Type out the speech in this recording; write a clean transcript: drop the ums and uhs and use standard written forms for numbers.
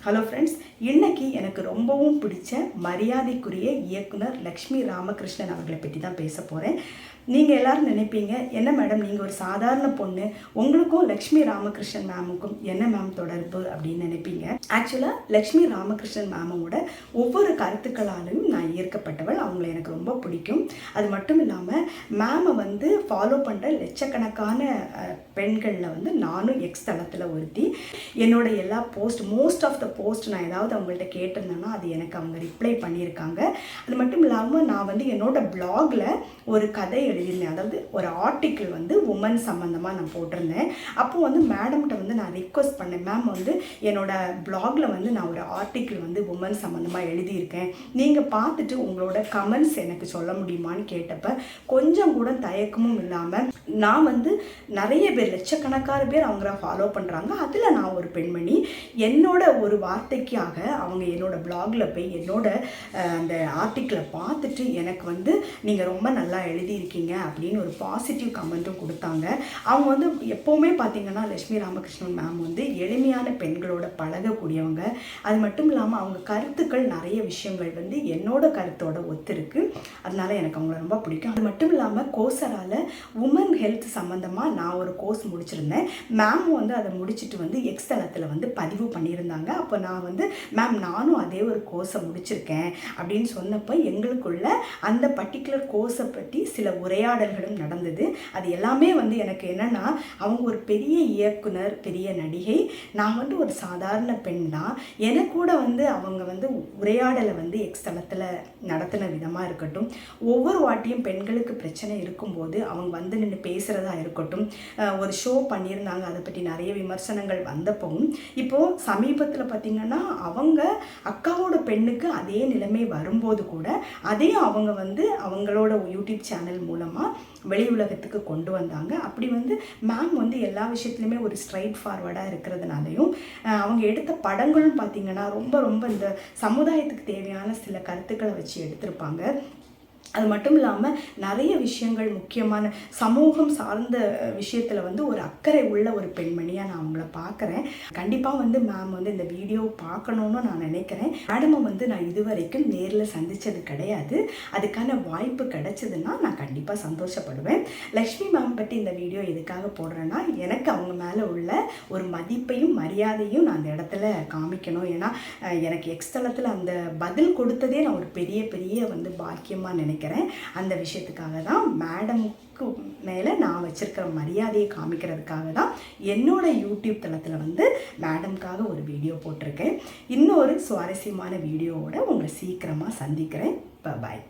Hello friends, இன்னைக்கு எனக்கு ரொம்பவும் பிடிச்ச மரியாதைக்குரிய இயக்குனர் லக்ஷ்மி ராமகிருஷ்ணன் அவர்களை பற்றி தான் பேச போகிறேன். நீங்கள் எல்லோரும் நினைப்பீங்க, என்ன மேடம் நீங்கள் ஒரு சாதாரண பொண்ணு, உங்களுக்கும் லக்ஷ்மி ராமகிருஷ்ணன் மேமுக்கும் என்ன மேம் தொடர்பு அப்படின்னு நினைப்பீங்க. ஆக்சுவலாக லக்ஷ்மி ராமகிருஷ்ணன் மேமோட ஒவ்வொரு கருத்துக்களாலையும் நான் ஈர்க்கப்பட்டவள். அவங்கள எனக்கு ரொம்ப பிடிக்கும். அது மட்டும் இல்லாமல் மேமை ஃபாலோ பண்ணுற லட்சக்கணக்கான பெண்களில் நானும் எக்ஸ் தளத்தில் ஒருத்தி. என்னோட எல்லா மோஸ்ட் ஆஃப் த போஸ்ட் நான் ஏதாவது அவங்கள்ட்ட கேட்டிருந்தேன்னா அது எனக்கு அவங்க ரிப்ளை பண்ணியிருக்காங்க. அது மட்டும் இல்லாமல் நான் என்னோட பிளாகில் ஒரு கதை எழுதியிருந்தேன். அதாவது ஒரு ஆர்டிக்கிள் உமன் சம்மந்தமாக நான் போட்டிருந்தேன். அப்போது மேடம்கிட்ட நான் ரிக்வஸ்ட் பண்ணேன், மேம் என்னோட பிளாகில் நான் ஒரு ஆர்டிக்கிள் உமன் சம்மந்தமாக எழுதியிருக்கேன், நீங்கள் பார்த்துட்டு உங்களோட கமெண்ட்ஸ் எனக்கு சொல்ல முடியுமான்னு கேட்டப்ப கொஞ்சம் கூட தயக்கமும் இல்லாமல் நான் நிறைய பேர் லட்சக்கணக்கான பேர் அவங்கள ஃபாலோ பண்ணுறாங்க, அதில் நான் ஒரு பெண்மணி, என்னோட ஒரு வார்த்தைக்காக அவங்க என்னோட பிளாகில் போய் என்னோட அந்த ஆர்டிக்கிளை பார்த்துட்டு எனக்கு நீங்கள் ரொம்ப நல்லா எழுதியிருக்கீங்க அப்படின்னு ஒரு பாசிட்டிவ் கமெண்ட்டும் கொடுத்தாங்க. அவங்க எப்போவுமே பார்த்தீங்கன்னா லக்ஷ்மி ராமகிருஷ்ணன் மேம் எளிமையான பெண்களோட பழகக்கூடியவங்க. அது மட்டும் இல்லாமல் அவங்க கருத்துக்கள் நிறைய விஷயங்கள் என்னோட கருத்தோட ஒத்துருக்கு. அதனால எனக்கு அவங்கள ரொம்ப பிடிக்கும். அது மட்டும் இல்லாமல் கோர்சரால் உமன் ஹெல்த் சம்மந்தமாக நான் ஒரு கோர்ஸ் முடிச்சிருந்தேன். மேம் அதை முடிச்சுட்டு எக்ஸ் தளத்தில் பதிவு பண்ணியிருந்தாங்க. அப்போ நான் மேம் நானும் அதே ஒரு கோர்ஸை முடிச்சிருக்கேன் அப்படின்னு சொன்னப்போ எங்களுக்குள்ள அந்த பர்டிகுலர் கோர்ஸை பற்றி சில உரையாடல்களும் நடந்தது. அது எல்லாமே எனக்கு என்னென்னா, அவங்க ஒரு பெரிய இயக்குனர், பெரிய நடிகை, நான் ஒரு சாதாரண பெண் தான். எனக்கு கூட அவங்க உரையாடலை எக்ஸ் தளத்தில் நடத்தின விதமாக இருக்கட்டும், ஒவ்வொரு வாட்டியும் பெண்களுக்கு பிரச்சனை இருக்கும்போது அவங்க நின்று பேசுகிறதா இருக்கட்டும், ஒரு ஷோ பண்ணியிருந்தாங்க, அதை பற்றி நிறைய விமர்சனங்கள் வந்தப்பவும் இப்போது சமீபத்தில் பார்த்திங்கன்னா அவங்க அக்காவோட பெண்ணுக்கு அதே நிலைமை வரும்போது கூட அதையும் அவங்க அவங்களோட யூடியூப் சேனல் மூலமாக வெளி உலகத்துக்கு கொண்டு வந்தாங்க. அப்படி மேம் எல்லா விஷயத்துலையுமே ஒரு ஸ்ட்ரைட் ஃபார்வர்டாக இருக்கிறதுனாலையும் அவங்க எடுத்த படங்களும் பார்த்திங்கன்னா ரொம்ப இந்த சமுதாயத்துக்கு தேவையான சில கருத்துக்களை வச்சு எடுத்திருப்பாங்க. அது மட்டும் இல்லாமல் நிறைய விஷயங்கள், முக்கியமான சமூகம் சார்ந்த விஷயத்தில் ஒரு அக்கறை உள்ள ஒரு பெண்மணியாக நான் அவங்கள பார்க்குறேன். கண்டிப்பாக மேம் இந்த வீடியோ பார்க்கணுன்னு நான் நினைக்கிறேன். மேடமை நான் இதுவரைக்கும் நேரில் சந்தித்தது கிடையாது. அதுக்கான வாய்ப்பு கிடைச்சதுன்னா நான் கண்டிப்பாக சந்தோஷப்படுவேன். லக்ஷ்மி மேம் பற்றி இந்த வீடியோ எதுக்காக போடுறேன்னா, எனக்கு அவங்க மேலே உள்ள ஒரு மதிப்பையும் மரியாதையும் நான் அந்த இடத்துல காமிக்கணும். ஏன்னா எனக்கு எக்ஸ் தளத்தில் அந்த பதில் கொடுத்ததே நான் ஒரு பெரிய பாக்கியமாக நினைக்கிறேன். அந்த விஷயத்துக்காக தான், மேடமுக்கு மேலே நான் வச்சிருக்கிற மரியாதையை காமிக்கிறதுக்காக தான் என்னோட யூடியூப் தளத்தில் மேடம்காக ஒரு வீடியோ போட்டிருக்கேன். இன்னொரு சுவாரஸ்யமான வீடியோவோட உங்களை சீக்கிரமாக சந்திக்கிறேன். பாய்.